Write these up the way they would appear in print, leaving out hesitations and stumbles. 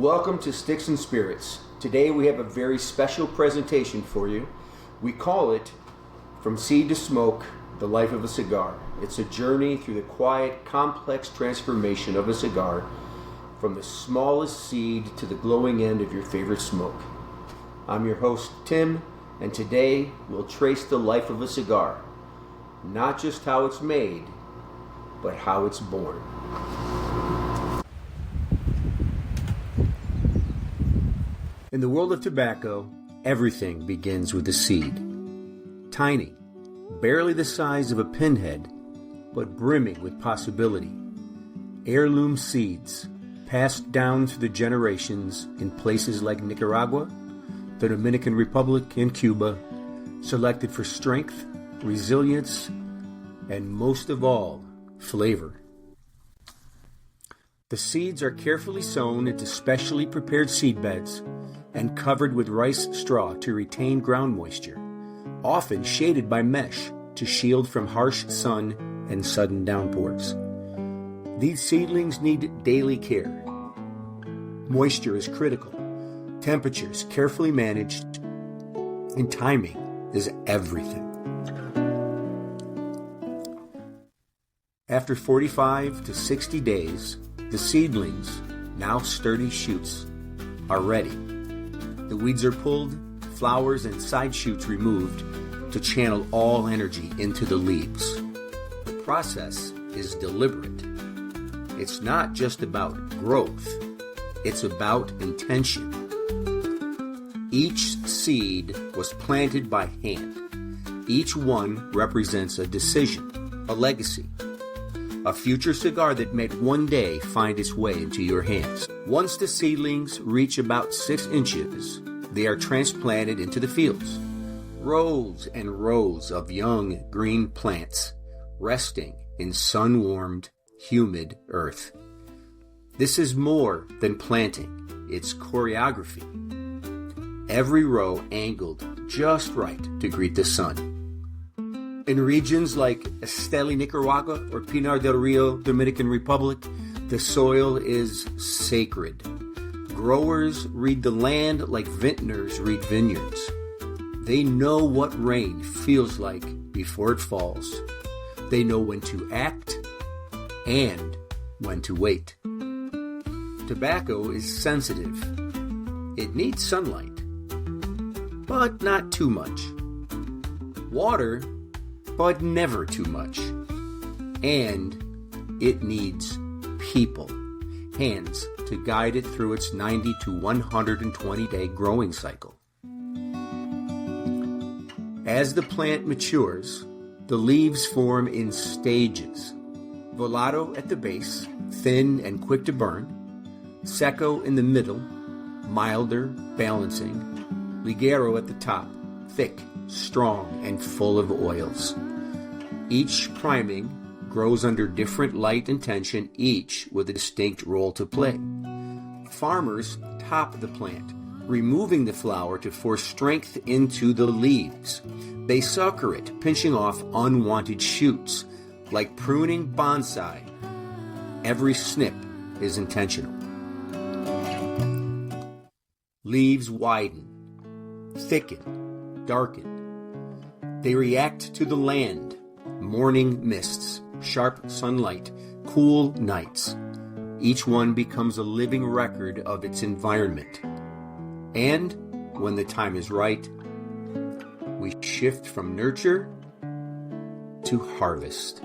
Welcome to Sticks and Spirits. Today we have a very special presentation for you. We call it From Seed to Smoke, The Life of a Cigar. It's a journey through the quiet, complex transformation of a cigar, from the smallest seed to the glowing end of your favorite smoke. I'm your host, Tim, and today we'll trace the life of a cigar. Not just how it's made, but how it's born. In the world of tobacco, everything begins with a seed. Tiny, barely the size of a pinhead, but brimming with possibility. Heirloom seeds, passed down through the generations in places like Nicaragua, the Dominican Republic, and Cuba, selected for strength, resilience, and most of all, flavor. The seeds are carefully sown into specially prepared seed beds and covered with rice straw to retain ground moisture, often shaded by mesh to shield from harsh sun and sudden downpours. These seedlings need daily care. Moisture is critical, temperatures carefully managed, and timing is everything. After 45 to 60 days, the seedlings, now sturdy shoots, are ready. The weeds are pulled, flowers and side shoots removed to channel all energy into the leaves. The process is deliberate. It's not just about growth, it's about intention. Each seed was planted by hand. Each one represents a decision, a legacy, a future cigar that may one day find its way into your hands. Once the seedlings reach about 6 inches, they are transplanted into the fields. Rows and rows of young green plants resting in sun-warmed, humid earth. This is more than planting, it's choreography. Every row angled just right to greet the sun. In regions like Esteli, Nicaragua, or Pinar del Rio, Dominican Republic, the soil is sacred. Growers read the land like vintners read vineyards. They know what rain feels like before it falls. They know when to act and when to wait. Tobacco is sensitive. It needs sunlight, but not too much. Water, but never too much. And it needs people, hands, to guide it through its 90 to 120 day growing cycle. As the plant matures, the leaves form in stages. Volado at the base, thin and quick to burn. Seco in the middle, milder, balancing. Ligero at the top, thick, strong, and full of oils. Each priming grows under different light and tension, each with a distinct role to play. Farmers top the plant, removing the flower to force strength into the leaves. They sucker it, pinching off unwanted shoots. Like pruning bonsai, every snip is intentional. Leaves widen, thicken, darken. They react to the land, morning mists, sharp sunlight, cool nights. Each one becomes a living record of its environment. And when the time is right, we shift from nurture to harvest.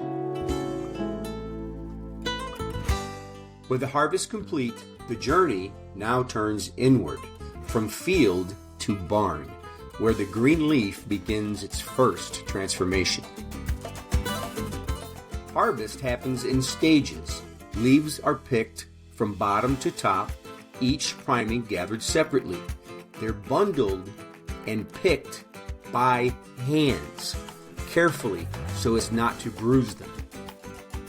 With the harvest complete, the journey now turns inward, from field to barn, where the green leaf begins its first transformation. Harvest happens in stages. Leaves are picked from bottom to top, each priming gathered separately. They're bundled and picked by hands, carefully so as not to bruise them.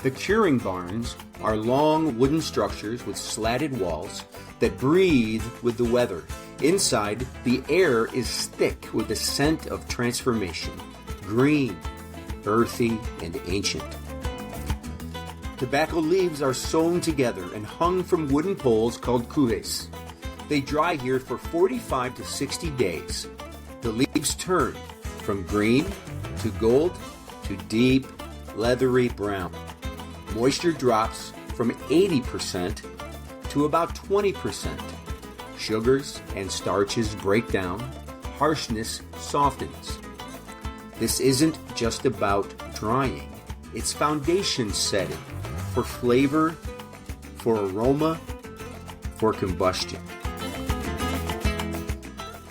The curing barns are long wooden structures with slatted walls that breathe with the weather. Inside, the air is thick with the scent of transformation, green, earthy, and ancient. Tobacco leaves are sewn together and hung from wooden poles called cujes. They dry here for 45 to 60 days. The leaves turn from green to gold to deep, leathery brown. Moisture drops from 80% to about 20%. Sugars and starches break down. Harshness softens. This isn't just about drying. It's foundation setting for flavor, for aroma, for combustion.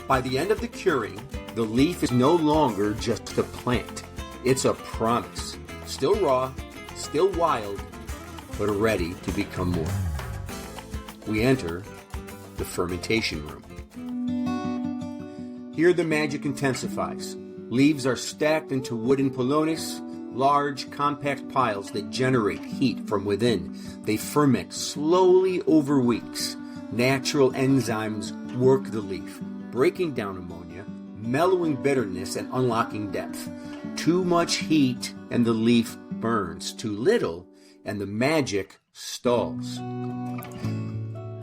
By the end of the curing, the leaf is no longer just a plant. It's a promise. Still raw, still wild, but ready to become more. We enter the fermentation room. Here the magic intensifies. Leaves are stacked into wooden pilones, large, compact piles that generate heat from within. They ferment slowly over weeks. Natural enzymes work the leaf, breaking down ammonia, mellowing bitterness, and unlocking depth. Too much heat and the leaf burns. Too little and the magic stalls.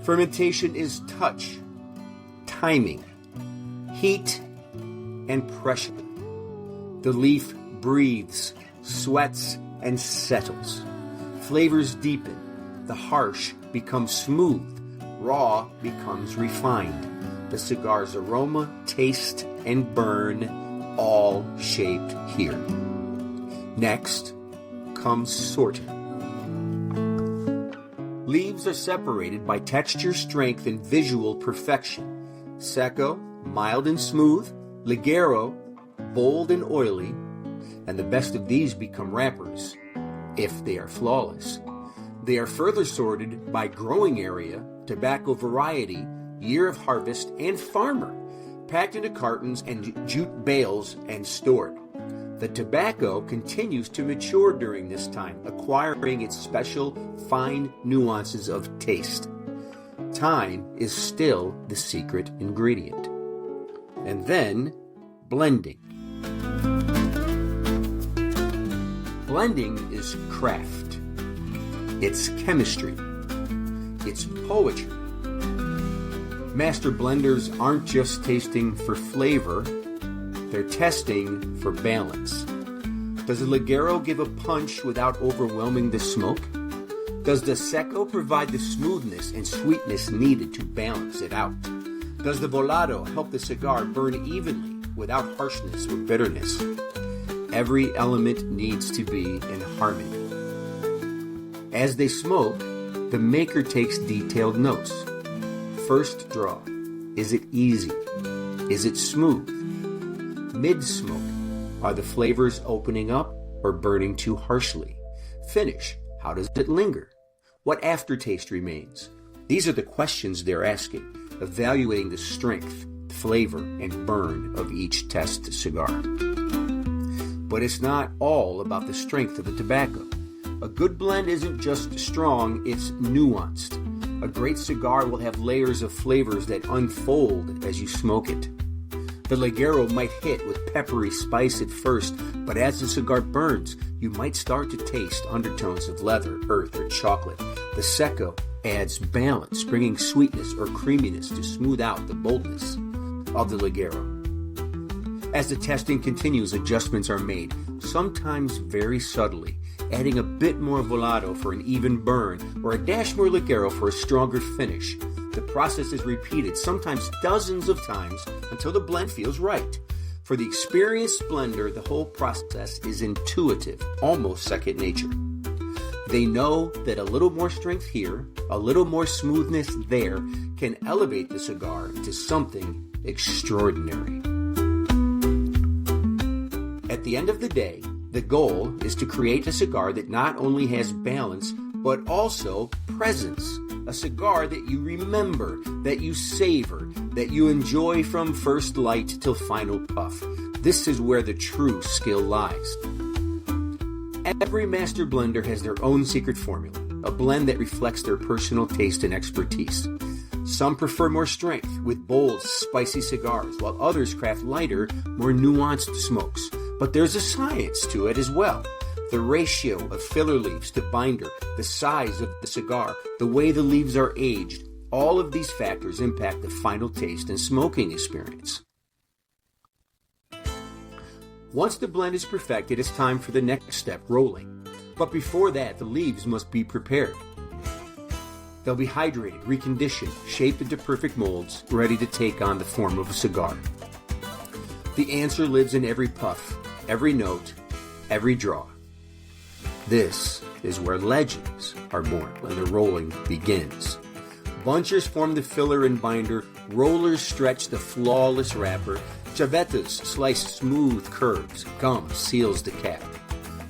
Fermentation is touch, timing, heat, and pressure. The leaf breathes, sweats, and settles. Flavors deepen. The harsh becomes smooth. Raw becomes refined. The cigar's aroma, taste, and burn, all shaped here. Next comes sorting. Leaves are separated by texture, strength, and visual perfection. Secco, mild and smooth. Ligero, bold and oily. And the best of these become wrappers, if they are flawless. They are further sorted by growing area, tobacco variety, year of harvest, and farmer, packed into cartons and jute bales and stored. The tobacco continues to mature during this time, acquiring its special fine nuances of taste. Time is still the secret ingredient. And then, blending. Blending is craft. It's chemistry. It's poetry. Master blenders aren't just tasting for flavor, they're testing for balance. Does the Ligero give a punch without overwhelming the smoke? Does the Secco provide the smoothness and sweetness needed to balance it out? Does the Volado help the cigar burn evenly without harshness or bitterness? Every element needs to be in harmony. As they smoke, the maker takes detailed notes. First draw. Is it easy? Is it smooth? Mid-smoke. Are the flavors opening up or burning too harshly? Finish. How does it linger? What aftertaste remains? These are the questions they're asking, evaluating the strength, flavor, and burn of each test cigar. But it's not all about the strength of the tobacco. A good blend isn't just strong, it's nuanced. A great cigar will have layers of flavors that unfold as you smoke it. The Ligero might hit with peppery spice at first, but as the cigar burns, you might start to taste undertones of leather, earth, or chocolate. The Secco adds balance, bringing sweetness or creaminess to smooth out the boldness of the Ligero. As the testing continues, adjustments are made, sometimes very subtly, adding a bit more Volado for an even burn or a dash more Ligero for a stronger finish. The process is repeated, sometimes dozens of times, until the blend feels right. For the experienced blender, the whole process is intuitive, almost second nature. They know that a little more strength here, a little more smoothness there, can elevate the cigar into something extraordinary. At the end of the day, the goal is to create a cigar that not only has balance, but also presence. A cigar that you remember, that you savor, that you enjoy from first light till final puff. This is where the true skill lies. Every master blender has their own secret formula, a blend that reflects their personal taste and expertise. Some prefer more strength with bold, spicy cigars, while others craft lighter, more nuanced smokes. But there's a science to it as well. The ratio of filler leaves to binder, the size of the cigar, the way the leaves are aged, All of these factors impact the final taste and smoking experience. Once the blend is perfected, it's time for the next step, rolling. But before that, the leaves must be prepared. They'll be hydrated, reconditioned, shaped into perfect molds, ready to take on the form of a cigar. The answer lives in every puff, every note, every draw. This is where legends are born when the rolling begins. Bunchers form the filler and binder, rollers stretch the flawless wrapper, chavetas slice smooth curves, gum seals the cap.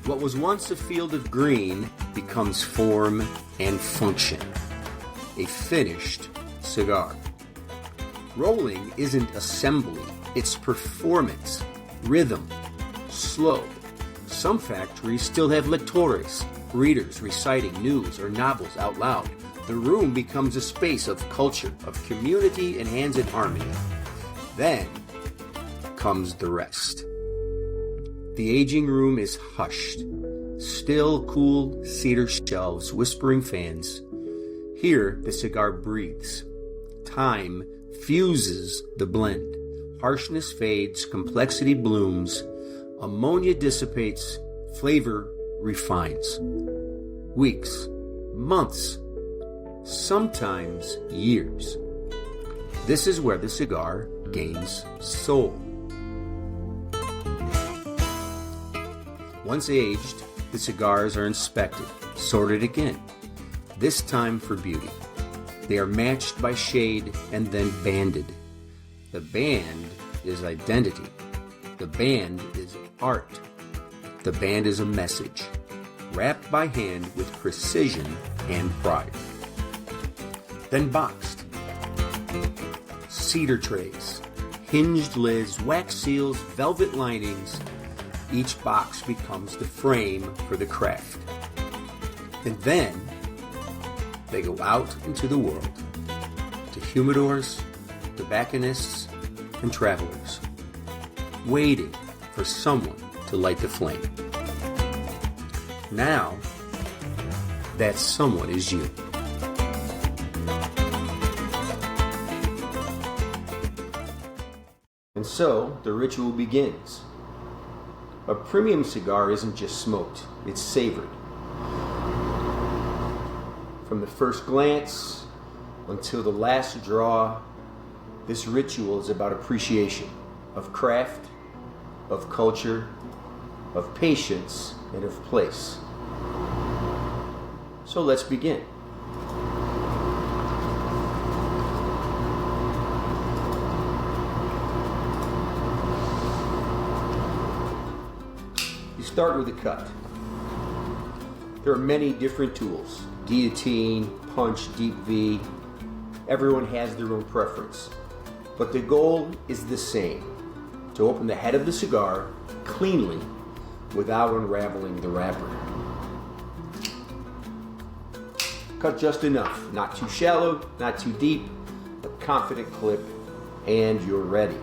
What was once a field of green becomes form and function. A finished cigar. Rolling isn't assembly, it's performance, rhythm, slow. Some factories still have lectores, readers reciting news or novels out loud. The room becomes a space of culture, of community and hands in harmony. Then comes the rest. The aging room is hushed. Still, cool cedar shelves, whispering fans. Here, the cigar breathes. Time fuses the blend. Harshness fades, complexity blooms. Ammonia dissipates, flavor refines. Weeks, months, sometimes years. This is where the cigar gains soul. Once aged, the cigars are inspected, sorted again, this time for beauty. They are matched by shade and then banded. The band is identity. The band is art. The band is a message, wrapped by hand with precision and pride. Then boxed. Cedar trays, hinged lids, wax seals, velvet linings. Each box becomes the frame for the craft. And then they go out into the world, to humidors, tobacconists, and travelers, waiting for someone to light the flame. Now, that someone is you. And so, the ritual begins. A premium cigar isn't just smoked, it's savored. From the first glance until the last draw, this ritual is about appreciation of craft, of culture, of patience, and of place. So let's begin. You start with a cut. There are many different tools. Guillotine, punch, deep V. Everyone has their own preference. But the goal is the same. To open the head of the cigar cleanly without unraveling the wrapper. Cut just enough. Not too shallow, not too deep. A confident clip, and you're ready.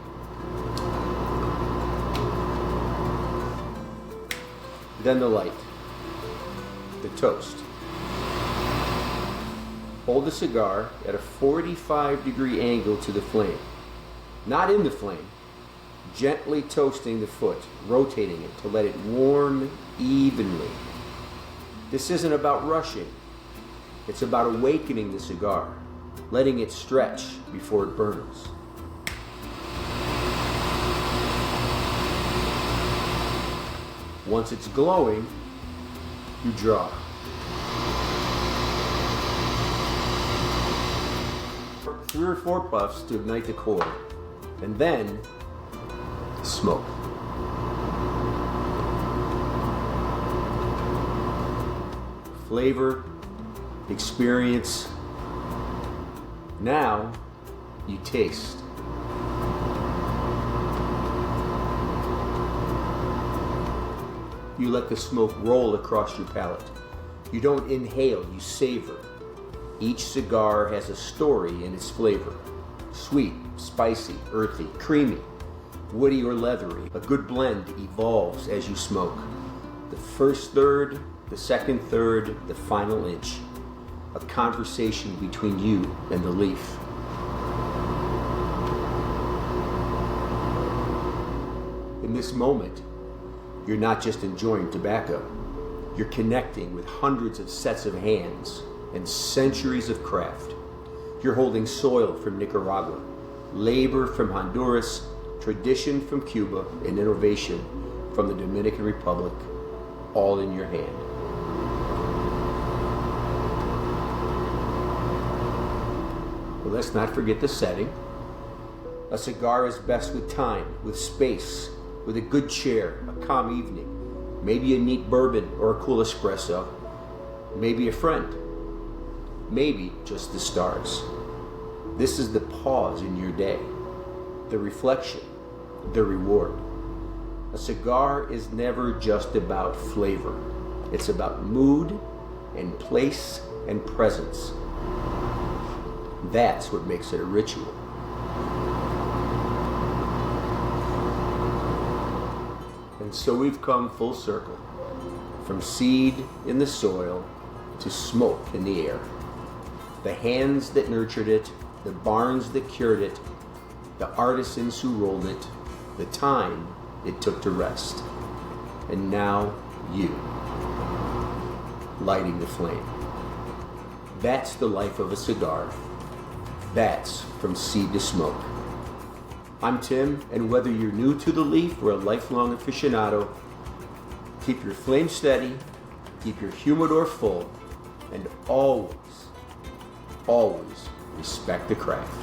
Then the light. The toast. Hold the cigar at a 45-degree angle to the flame. Not in the flame. Gently toasting the foot, rotating it to let it warm evenly. This isn't about rushing. It's about awakening the cigar, letting it stretch before it burns. Once it's glowing, you draw. 3 or 4 puffs to ignite the core, and then smoke. Flavor, experience. Now you taste. You let the smoke roll across your palate. You don't inhale, you savor. Each cigar has a story in its flavor. Sweet, spicy, earthy, creamy, woody or leathery. A good blend evolves as you smoke. The first third, the second third, the final inch. a conversation between you and the leaf. In this moment, you're not just enjoying tobacco, you're connecting with hundreds of sets of hands and centuries of craft. You're holding soil from Nicaragua, labor from Honduras, tradition from Cuba, and innovation from the Dominican Republic, all in your hand. But let's not forget the setting. A cigar is best with time, with space, with a good chair, a calm evening, maybe a neat bourbon or a cool espresso, maybe a friend, maybe just the stars. This is the pause in your day, the reflection, the reward. A cigar is never just about flavor. It's about mood and place and presence. That's what makes it a ritual. And so we've come full circle, from seed in the soil to smoke in the air. The hands that nurtured it, the barns that cured it, the artisans who rolled it, the time it took to rest. And now you, lighting the flame. That's the life of a cigar. That's from seed to smoke. I'm Tim, and whether you're new to the leaf or a lifelong aficionado, keep your flame steady, keep your humidor full, and always, always respect the craft.